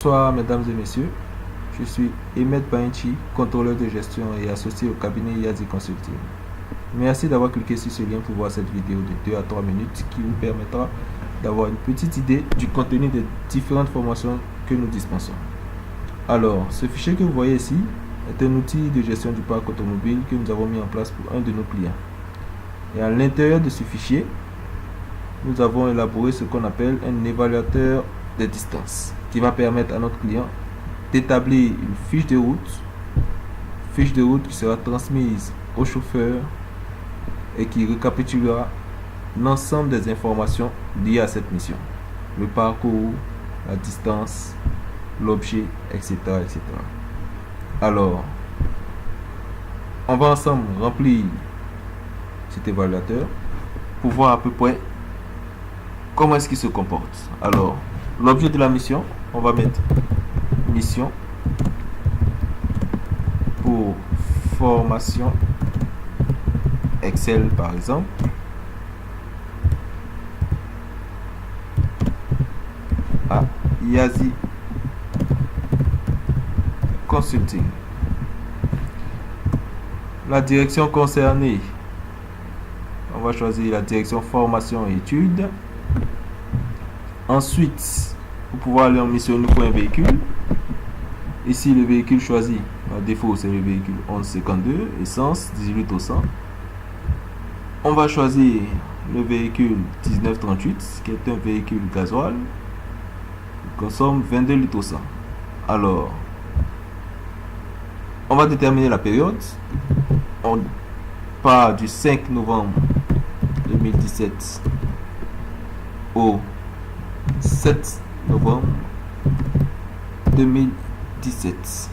Bonsoir mesdames et messieurs, je suis Ahmed Bainchi, contrôleur de gestion et associé au cabinet Yazi Consulting. Merci d'avoir cliqué sur ce lien pour voir cette vidéo de 2 à 3 minutes qui vous permettra d'avoir une petite idée du contenu des différentes formations que nous dispensons. Alors, ce fichier que vous voyez ici est un outil de gestion du parc automobile que nous avons mis en place pour un de nos clients. Et à l'intérieur de ce fichier, nous avons élaboré ce qu'on appelle un évaluateur de distance qui va permettre à notre client d'établir une fiche de route qui sera transmise au chauffeur et qui récapitulera l'ensemble des informations liées à cette mission, le parcours, la distance, l'objet, etc., etc. Alors, on va ensemble remplir cet évaluateur pour voir à peu près comment est-ce qu'il se comporte. Alors, l'objet de la mission, on va mettre mission pour formation Excel par exemple. À Yazi Consulting. La direction concernée, on va choisir la direction formation et études. Ensuite, pour pouvoir aller en mission, il nous faut un véhicule. Ici, le véhicule choisi, par défaut, c'est le véhicule 1152, essence, 18 au 100. On va choisir le véhicule 1938, qui est un véhicule gasoil, qui consomme 22 litres au 100. Alors, on va déterminer la période. On part du 5 novembre 2017 au 7 novembre 2017.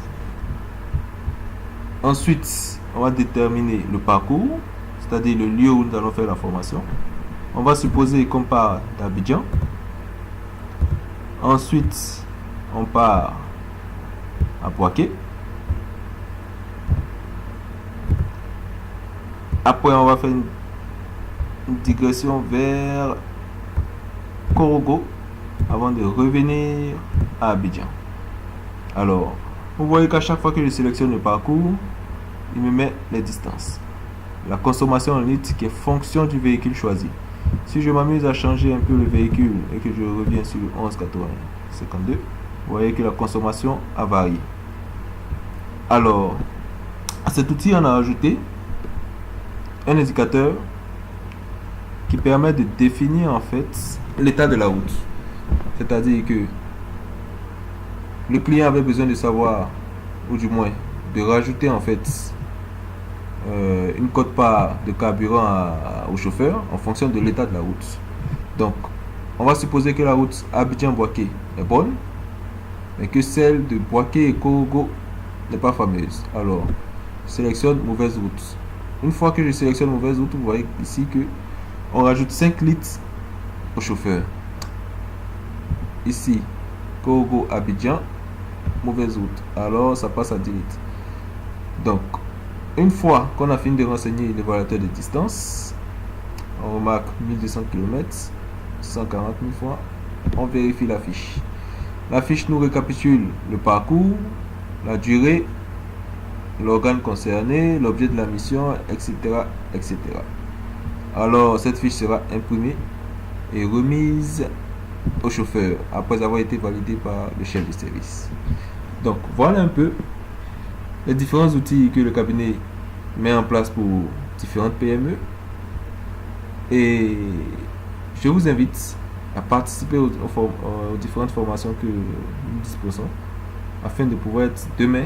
Ensuite, on va déterminer le parcours, c'est-à-dire le lieu où nous allons faire la formation. On va supposer qu'on part d'Abidjan. Ensuite, on part à Bouaké. Après, on va faire une digression vers Korogo avant de revenir à Abidjan. Alors, vous voyez qu'à chaque fois que je sélectionne le parcours, il me met les distances. La consommation en litres qui est fonction du véhicule choisi. Si je m'amuse à changer un peu le véhicule et que je reviens sur le 1182, vous voyez que la consommation a varié. Alors, à cet outil, on a ajouté un indicateur qui permet de définir en fait l'état de la route. C'est-à-dire que le client avait besoin de savoir, ou du moins de rajouter en fait une quote-part de carburant au chauffeur en fonction de l'état de la route. Donc, on va supposer que la route Abidjan-Bouaké est bonne, mais que celle de Bouaké et Korogo n'est pas fameuse. Alors, je sélectionne mauvaise route. Une fois que je sélectionne mauvaise route, vous voyez ici que on rajoute 5 litres au chauffeur. Ici, Korogo, Abidjan, mauvaise route. Alors, ça passe à 10 litres. Donc, une fois qu'on a fini de renseigner l'évaluateur de distance, on remarque 1200 km, 140 000 fois, on vérifie la fiche. La fiche nous récapitule le parcours, la durée, l'organe concerné, l'objet de la mission, etc., etc. Alors, cette fiche sera imprimée et remise au chauffeur après avoir été validée par le chef de service. Donc, voilà un peu les différents outils que le cabinet met en place pour différentes PME. Et je vous invite à participer aux différentes formations que nous disposons afin de pouvoir être demain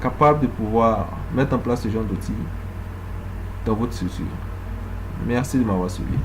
capable de pouvoir mettre en place ce genre d'outils dans votre structure. Merci de m'avoir suivi.